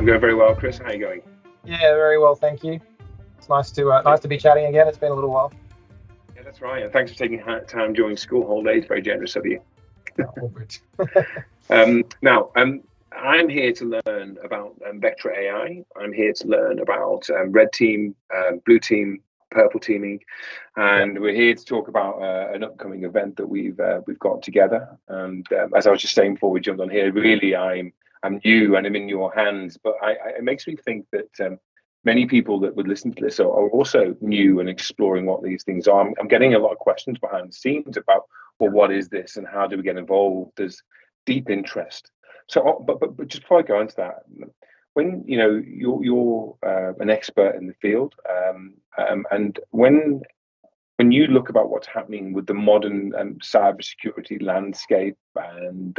I'm going very well, Chris. How are you going? Yeah, very well, thank you. It's nice to be chatting again. It's been a little while. Yeah, that's right. And thanks for taking time during school holidays. Very generous of you. All good. Now, I'm here to learn about Vectra.ai. I'm here to learn about red team, blue team, purple teaming, and we're here to talk about an upcoming event that we've got together. And as I was just saying before we jumped on here, really I'm new and I'm in your hands. But it makes me think that many people that would listen to this are also new and exploring what these things are. I'm getting a lot of questions behind the scenes about, well, what is this and how do we get involved? There's deep interest. So, but just before I go into that, when you're an expert in the field, and when you look about what's happening with the modern cybersecurity landscape and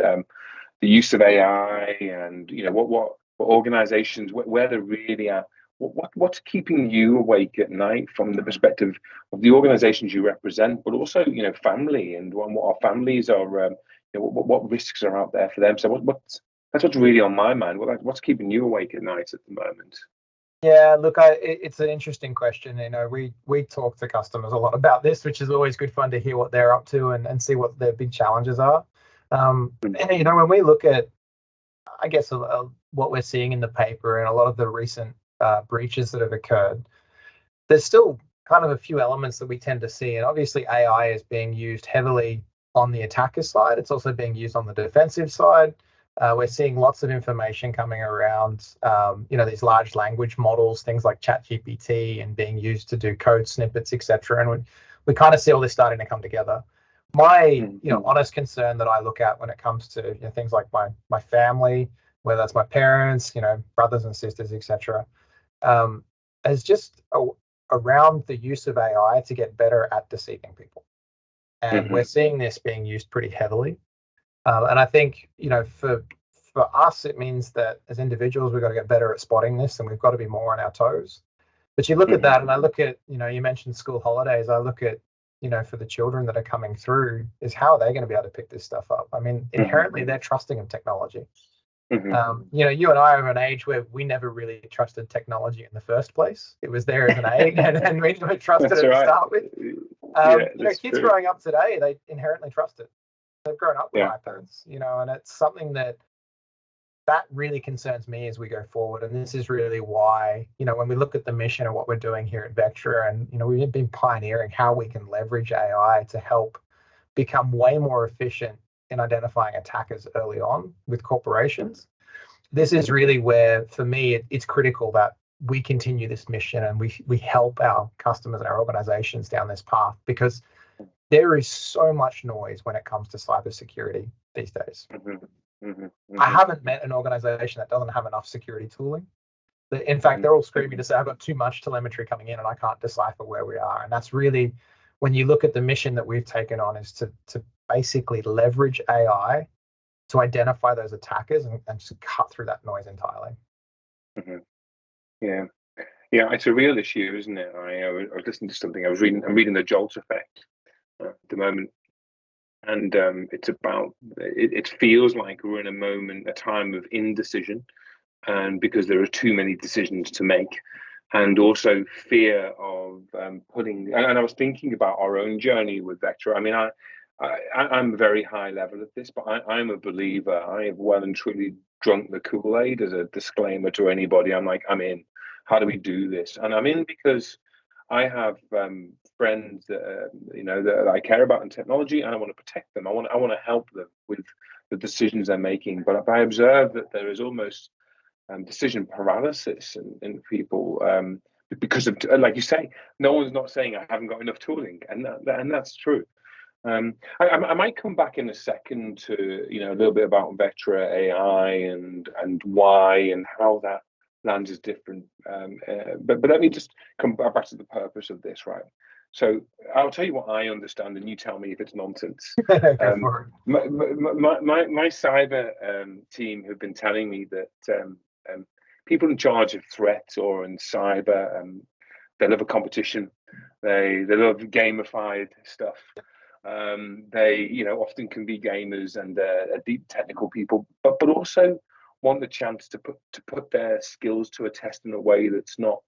the use of AI, and what organizations where they really are, what's keeping you awake at night from the perspective of the organizations you represent, but also family and what our families are, what risks are out there for them. So that's what's really on my mind. What's keeping you awake at night at the moment? Yeah, look, it's an interesting question. We talk to customers a lot about this, which is always good fun to hear what they're up to and see what their big challenges are. And when we look at, I guess, what we're seeing in the paper and a lot of the recent breaches that have occurred, there's still kind of a few elements that we tend to see. And obviously, AI is being used heavily on the attacker side. It's also being used on the defensive side. We're seeing lots of information coming around, these large language models, things like ChatGPT, and being used to do code snippets, etc. And we kind of see all this starting to come together. My, honest concern that I look at when it comes to things like my family, whether that's my parents, brothers and sisters, etc., is just around the use of AI to get better at deceiving people. And we're seeing this being used pretty heavily. And I think, for us, it means that as individuals, we've got to get better at spotting this, and we've got to be more on our toes. But you look at that, and I look at, you mentioned school holidays. I look at, for the children that are coming through, is how are they going to be able to pick this stuff up? I mean, inherently, they're trusting of technology. You and I are of an age where we never really trusted technology in the first place. It was there as an aid, and we never trusted it to start with. Kids growing up today, they inherently trust it. They've grown up with iPads, and it's something that really concerns me as we go forward. And this is really why, when we look at the mission and what we're doing here at Vectra, and, we've been pioneering how we can leverage AI to help become way more efficient in identifying attackers early on with corporations. This is really where, for me, it's critical that we continue this mission and we help our customers and our organizations down this path, because there is so much noise when it comes to cybersecurity these days. I haven't met an organization that doesn't have enough security tooling. In fact, they're all screaming to say, I've got too much telemetry coming in and I can't decipher where we are. And that's really, when you look at the mission that we've taken on, is to basically leverage AI to identify those attackers and just cut through that noise entirely. Yeah, it's a real issue, isn't it? I was listening to something. I'm reading the Jolt Effect at the moment, and it's about, it feels like we're in a time of indecision, and because there are too many decisions to make, and also fear of putting. And I was thinking about our own journey with Vectra. I mean, I'm very high level at this, but I'm a believer. I have well and truly drunk the Kool-Aid. As a disclaimer to anybody, I'm in. How do we do this? And I'm in because I have friends that that I care about in technology, and I want to protect them. I want to help them with the decisions they're making. But I observe that there is almost decision paralysis in people because of, like you say, no one's not saying I haven't got enough tooling, and that's true. I might come back in a second to a little bit about Vectra.ai and why and how that lands is different. But let me just come back to the purpose of this, right? So I'll tell you what I understand, and you tell me if it's nonsense. My cyber team have been telling me that people in charge of threats or in cyber, they love a competition. They love gamified stuff. They often can be gamers and deep technical people, but also want the chance to put their skills to a test in a way that's not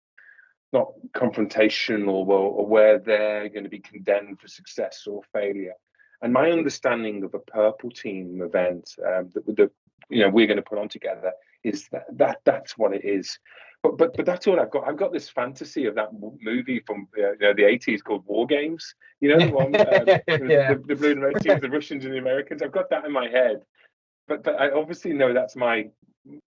confrontational, or where they're going to be condemned for success or failure. And my understanding of a purple team event that we're going to put on together is that's what it is. But that's all I've got. I've got this fantasy of that movie from the 80s called War Games. You know, the one, the blue and red teams, the Russians and the Americans. I've got that in my head. But I obviously know that's my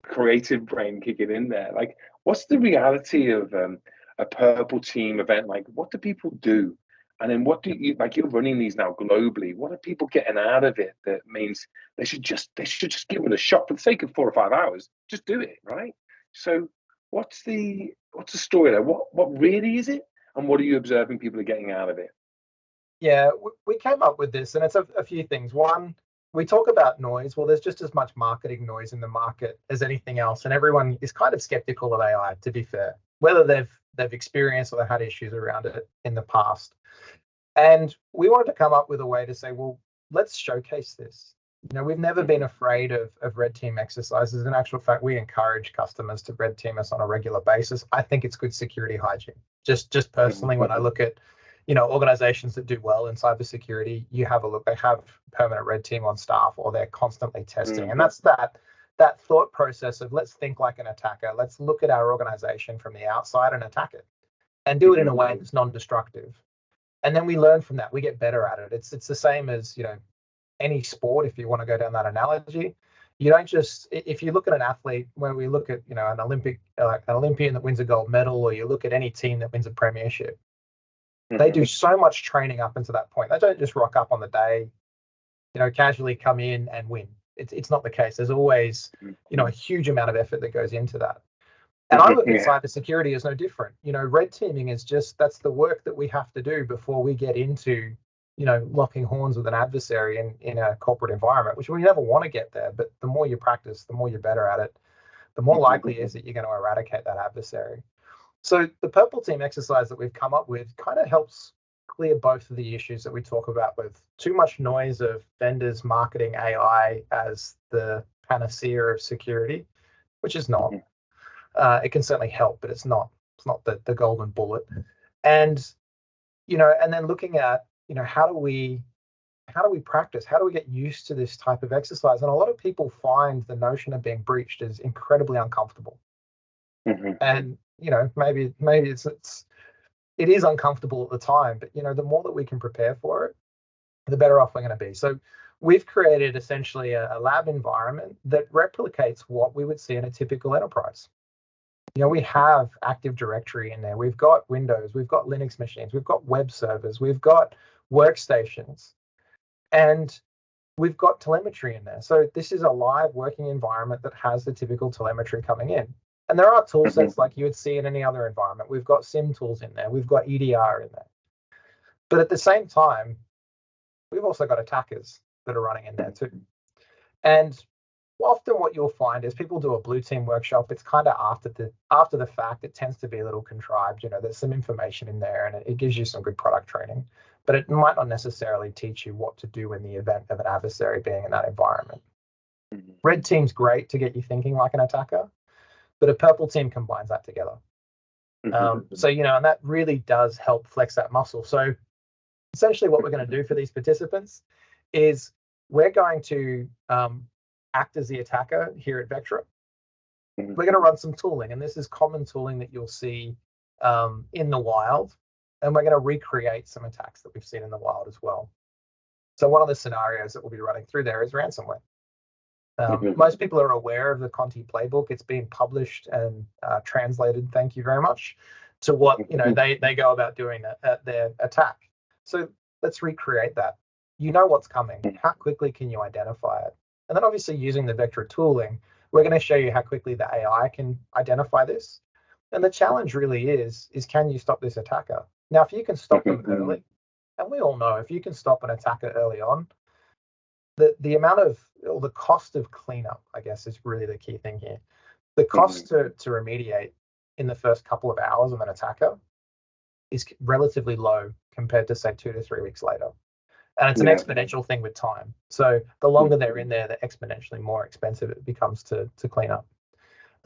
creative brain kicking in there. Like, what's the reality of a purple team event? Like, what do people do? And then what do you, like, you're running these now globally, what are people getting out of it that means they should just give it a shot for the sake of 4 or 5 hours? Just do it, right? So what's the story there? What really is it? And what are you observing people are getting out of it? Yeah, we came up with this, and it's a few things. One, we talk about noise. Well, there's just as much marketing noise in the market as anything else, and everyone is kind of skeptical of AI, to be fair, whether they've experienced or they've had issues around it in the past. And we wanted to come up with a way to say, well, let's showcase this. You know, we've never been afraid of red team exercises. In actual fact, we encourage customers to red team us on a regular basis. I think it's good security hygiene. Just personally, when I look at, organizations that do well in cybersecurity, you have a look, they have permanent red team on staff, or they're constantly testing. And that's that thought process of, let's think like an attacker. Let's look at our organization from the outside and attack it, and do it in a way that's non-destructive. And then we learn from that. We get better at it. It's the same as, any sport. If you want to go down that analogy, you don't just, if you look at an athlete, when we look at, an Olympian that wins a gold medal, or you look at any team that wins a premiership, they do so much training up until that point. They don't just rock up on the day, casually come in and win. It's not the case. There's always, a huge amount of effort that goes into that. And I look at cybersecurity as no different. Red teaming is that's the work that we have to do before we get into, locking horns with an adversary in a corporate environment, which we never want to get there. But the more you practice, the more you're better at it, the more likely is that you're going to eradicate that adversary. So the purple team exercise that we've come up with kind of helps clear both of the issues that we talk about, with too much noise of vendors marketing AI as the panacea of security, which is not. It can certainly help, but it's not the golden bullet. And and then looking at how do we practice, how do we get used to this type of exercise? And a lot of people find the notion of being breached is incredibly uncomfortable. And maybe it is uncomfortable at the time, but the more that we can prepare for it, the better off we're going to be. So we've created essentially a lab environment that replicates what we would see in a typical enterprise. We have Active Directory in there. We've got Windows, we've got Linux machines, we've got web servers, we've got workstations, and we've got telemetry in there. So this is a live working environment that has the typical telemetry coming in. And there are tool sets like you would see in any other environment. We've got SIM tools in there. We've got EDR in there. But at the same time, we've also got attackers that are running in there too. And often what you'll find is people do a blue team workshop. It's kind of after the fact. It tends to be a little contrived. There's some information in there, and it gives you some good product training, but it might not necessarily teach you what to do in the event of an adversary being in that environment. Red team's great to get you thinking like an attacker, but a purple team combines that together. So and that really does help flex that muscle. So essentially what we're going to do for these participants is we're going to act as the attacker here at Vectra. We're going to run some tooling, and this is common tooling that you'll see in the wild, and we're going to recreate some attacks that we've seen in the wild as well. So one of the scenarios that we'll be running through there is ransomware. Most people are aware of the Conti playbook. It's been published and translated, thank you very much, to what they go about doing their attack. So let's recreate that. You know what's coming. How quickly can you identify it? And then obviously using the Vectra tooling, we're going to show you how quickly the AI can identify this. And the challenge really is can you stop this attacker? Now, if you can stop them early, and we all know if you can stop an attacker early on, the amount of, or the cost of cleanup, I guess, is really the key thing here. The cost to remediate in the first couple of hours of an attacker is relatively low compared to, say, 2 to 3 weeks later. And it's an Yeah. exponential thing with time. So the longer they're in there, the exponentially more expensive it becomes to clean up.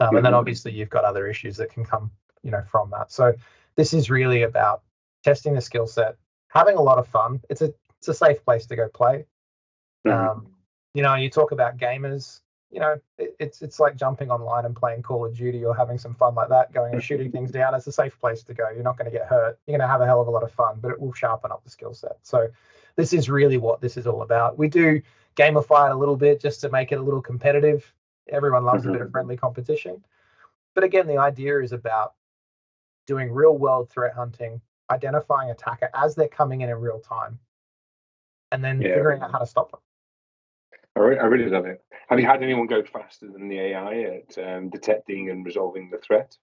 And then obviously you've got other issues that can come, from that. So this is really about testing the skill set, having a lot of fun. It's a safe place to go play. You talk about gamers, it's like jumping online and playing Call of Duty or having some fun like that, going and shooting things down. It's a safe place to go. You're not going to get hurt. You're going to have a hell of a lot of fun, but it will sharpen up the skill set. So this is really what this is all about. We do gamify it a little bit just to make it a little competitive. Everyone loves a bit of friendly competition. But again, the idea is about doing real world threat hunting, identifying attacker as they're coming in real time, and then figuring out how to stop them. I really love it. Have you had anyone go faster than the AI at detecting and resolving the threat?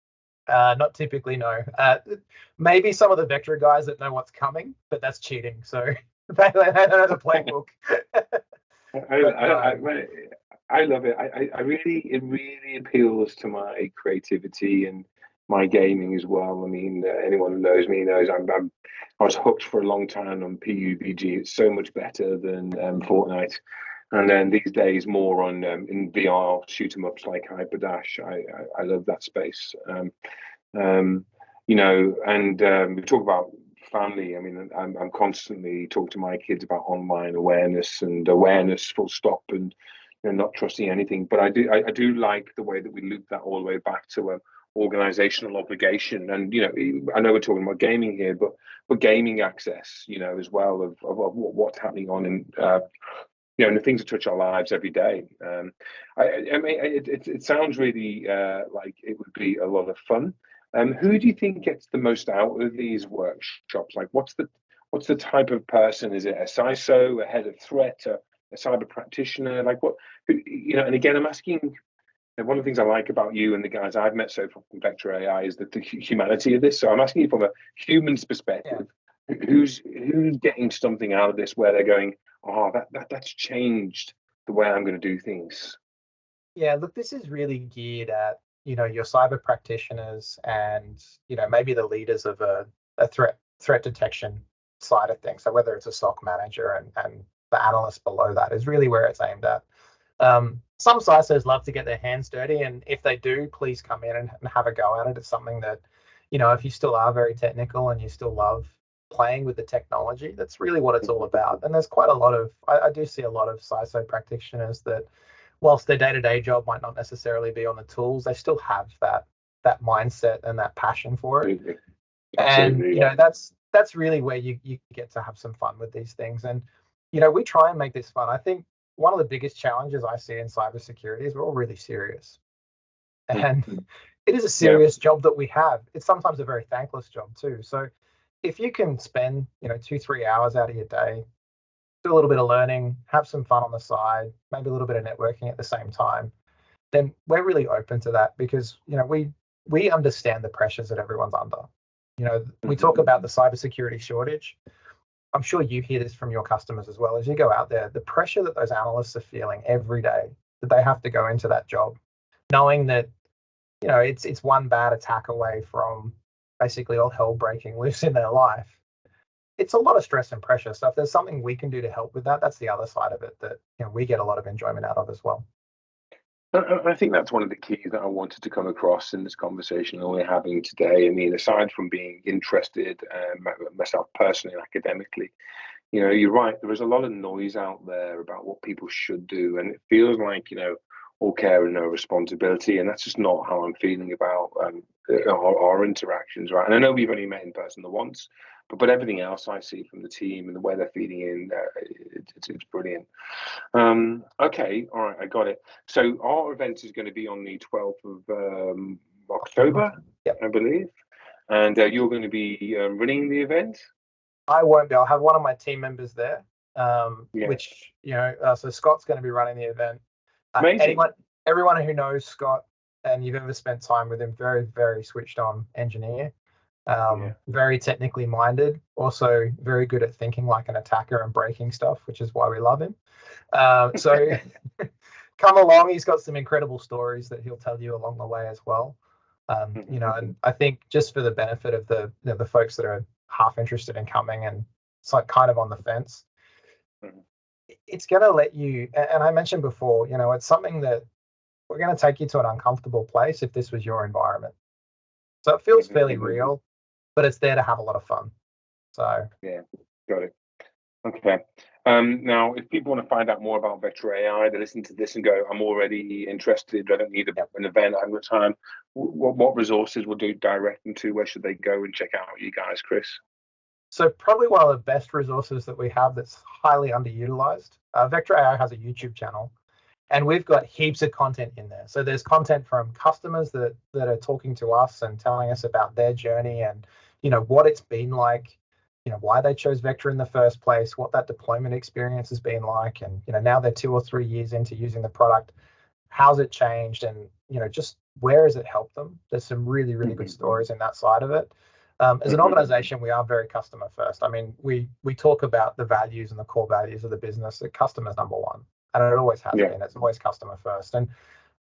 Not typically, no. Maybe some of the Vectra guys that know what's coming, but that's cheating. So they don't have the playbook. I love it. It really appeals to my creativity and my gaming as well. I mean, anyone who knows me knows I was hooked for a long time on PUBG. It's so much better than Fortnite. And then these days, more on in VR shoot 'em ups like Hyperdash. I love that space. We talk about family. I mean, I'm constantly talking to my kids about online awareness and awareness, full stop, and not trusting anything. But I do like the way that we loop that all the way back to organizational obligation. And I know we're talking about gaming here, but gaming access, as well of what's happening on in. And the things that touch our lives every day. I mean, it sounds really like it would be a lot of fun. Who do you think gets the most out of these workshops? Like, what's the type of person? Is it a CISO, a head of threat, a cyber practitioner? Like what? And again, I'm asking. One of the things I like about you and the guys I've met so far from Vectra.ai is the humanity of this. So I'm asking you from a human's perspective, who's getting something out of this where they're going, oh, that's changed the way I'm going to do things. Yeah, look, this is really geared at, your cyber practitioners and, maybe the leaders of a threat detection side of things. So whether it's a SOC manager and the analyst below that is really where it's aimed at. Some CISOs love to get their hands dirty, and if they do, please come in and have a go at it. It's something that, if you still are very technical and you still love playing with the technology, that's really what it's all about. And there's quite a lot of, I do see a lot of CISO practitioners that, whilst their day-to-day job might not necessarily be on the tools, they still have that mindset and that passion for it. And that's really where you get to have some fun with these things. And we try and make this fun. I think one of the biggest challenges I see in cybersecurity is we're all really serious, and it is a serious job that we have. It's sometimes a very thankless job too. So if you can spend 2-3 hours out of your day, do a little bit of learning, have some fun on the side, maybe a little bit of networking at the same time, then we're really open to that, because we understand the pressures that everyone's under. We talk about the cybersecurity shortage. I'm sure you hear this from your customers as well. As you go out there, the pressure that those analysts are feeling every day, that they have to go into that job, knowing that it's one bad attack away from basically all hell breaking loose in their life. It's a lot of stress and pressure. So if there's something we can do to help with that, that's the other side of it that we get a lot of enjoyment out of as well. I think that's one of the keys that I wanted to come across in this conversation that we're having today. I mean, aside from being interested myself personally and academically, you're right. There is a lot of noise out there about what people should do, and it feels like all care and no responsibility, and that's just not how I'm feeling about our interactions, right? And I know we've only met in person the once, but everything else I see from the team and the way they're feeding in, it's brilliant. Okay, all right, I got it. So our event is going to be on the 12th of October, I believe, and you're going to be running the event. I won't be. I'll have one of my team members there, which so Scott's going to be running the event. Everyone who knows Scott and you've ever spent time with him, very, very switched on engineer, very technically minded, also very good at thinking like an attacker and breaking stuff, which is why we love him. So come along. He's got some incredible stories that he'll tell you along the way as well. And I think just for the benefit of the folks that are half interested in coming and it's like kind of on the fence, it's going to let you, and I mentioned before, it's something that we're going to take you to an uncomfortable place if this was your environment. So it feels fairly real, but it's there to have a lot of fun. So yeah, got it. Okay. Now, if people want to find out more about Vectra.ai, they listen to this and go, I'm already interested, I don't need an event, I haven't got time. What resources will do direct them to? Where should they go and check out you guys, Chris? So probably one of the best resources that we have that's highly underutilized. Vectra.ai has a YouTube channel, and we've got heaps of content in there. So there's content from customers that are talking to us and telling us about their journey and, what it's been like, why they chose Vectra in the first place, what that deployment experience has been like. And, now they're 2 or 3 years into using the product. How's it changed? And, just where has it helped them? There's some really, really good stories in that side of it. As an organization, we are very customer first. I mean, we talk about the values and the core values of the business. The customer's number one, and it always has been. It's always customer first. And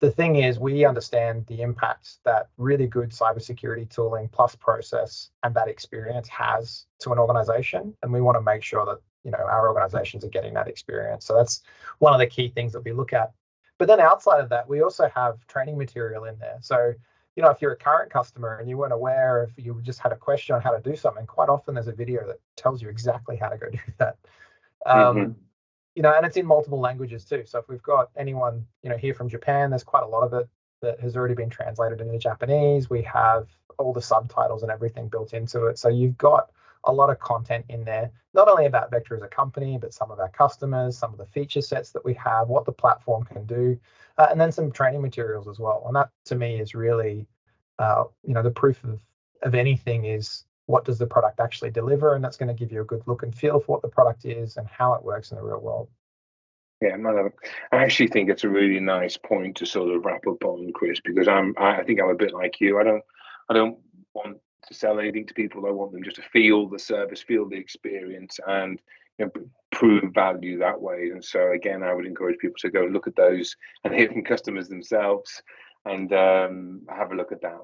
the thing is, we understand the impacts that really good cybersecurity tooling plus process and that experience has to an organization, and we want to make sure that our organizations are getting that experience. So that's one of the key things that we look at. But then outside of that, we also have training material in there. So if you're a current customer and you weren't aware, if you just had a question on how to do something, quite often there's a video that tells you exactly how to go do that. And it's in multiple languages too. So if we've got anyone, here from Japan, there's quite a lot of it that has already been translated into Japanese. We have all the subtitles and everything built into it. So you've got a lot of content in there, not only about Vectra as a company, but some of our customers, some of the feature sets that we have, what the platform can do, and then some training materials as well. And that to me is really, the proof of anything is what does the product actually deliver, and that's going to give you a good look and feel for what the product is and how it works in the real world. Yeah, I actually think it's a really nice point to sort of wrap up on, Chris, because I think I'm a bit like you. I don't want to sell anything to people. I want them just to feel the service, feel the experience, and prove value that way. And so again, I would encourage people to go look at those and hear from customers themselves and have a look at that.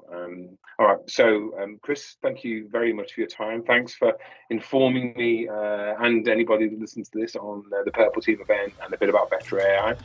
All right, so Chris, thank you very much for your time. Thanks for informing me and anybody that listens to this on the Purple Team event and a bit about Vectra.ai.